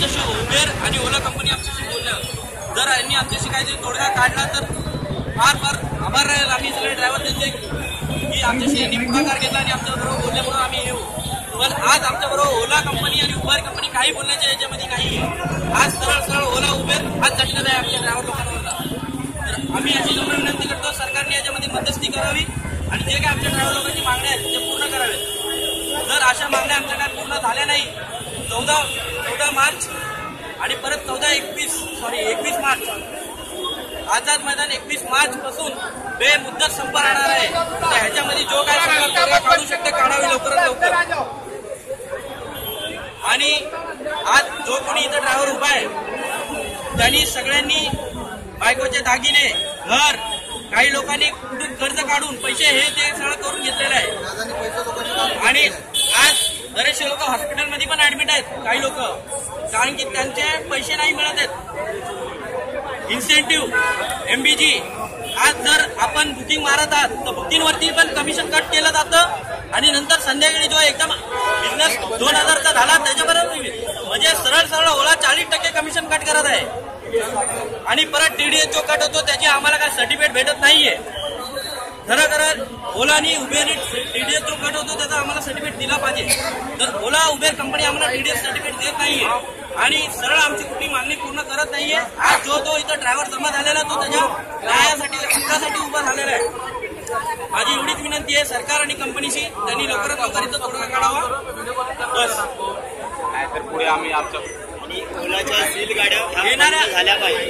आमच्याशी उबेर आणि ओला कंपनी आमच्याशी बोलल्या, जर यांनी आमच्याशी काहीतरी तोडगा काढला तर फार फार आभार राहील आम्ही सगळे ड्रायव्हर त्यांचे की आमच्याशी यांनी पुढाकार घेतला आणि आमच्याबरोबर बोलल्यामुळे आम्ही येऊ. पण आज आमच्याबरोबर ओला कंपनी आणि उबर कंपनी काही बोलण्याच्या याच्यामध्ये नाही आहे. आज सरळ सरळ ओला उबेर आज झटकत आहे आमच्या ड्रायव्हर लोकांवरला. तर आम्ही अशी नम्र विनंती करतो सरकारने याच्यामध्ये मध्यस्थी करावी आणि जे काही आमच्या ड्रायव्हर लोकांची मागण्या आहेत ते पूर्ण करावेत. जर अशा मागण्या आमच्या काय पूर्ण झाल्या नाही 14 मार्च आणि परत 21 मार्च आझाद मैदान 21 मार्च पासून बेमुदत संप राहणार आहे. तर ह्याच्यामध्ये जो काय सरकार काढू शकते काढावी लवकरात लवकर. आणि आज जो कोणी इथं ड्रायव्हर उभा आहे त्यांनी सगळ्यांनी बायकोचे दागिने घर काही लोकांनी कुठून कर्ज काढून पैसे हे ते सगळं करून घेतलेलं आहे. आणि आज बरेचसे लोक हॉस्पिटलमध्ये पण ऍडमिट आहेत काही लोक, कारण की त्यांचे पैसे नाही मिळत आहेत इन्सेंटिव्ह MBG. आज जर आपण बुकिंग मारत आहात तर बुकिंगवरती पण कमिशन कट केलं जातं आणि नंतर संध्याकाळी जो एकदम बिझनेस 2000चा झाला त्याच्याबरोबर म्हणजे सरळ सरळ ओला 40% कमिशन कट करत आहे. आणि परत TDS जो कट होतो त्याची आम्हाला काय सर्टिफिकेट भेटत नाहीये. खरं ओला आणि उबेर TDS जो कट होतो त्याचा आम्हाला सर्टिफिकेट दिला पाहिजे. तर ओला उबेर कंपनी आम्हाला TDS सर्टिफिकेट देत नाहीये आणि सरळ आमची कुठली मागणी पूर्ण करत नाहीये. आज जो इथं ड्रायव्हर जमा झालेला तो त्याच्या न्यायासाठी हक्कासाठी उभा झालेला आहे. माझी एवढीच विनंती आहे सरकार आणि कंपनीशी त्यांनी लवकरात लवकर इथं तोडगा काढावा. बस तर पुढे आम्ही आमच्या आणि ओलाच्या सील गाड्या येणाऱ्या झाल्या पाहिजे.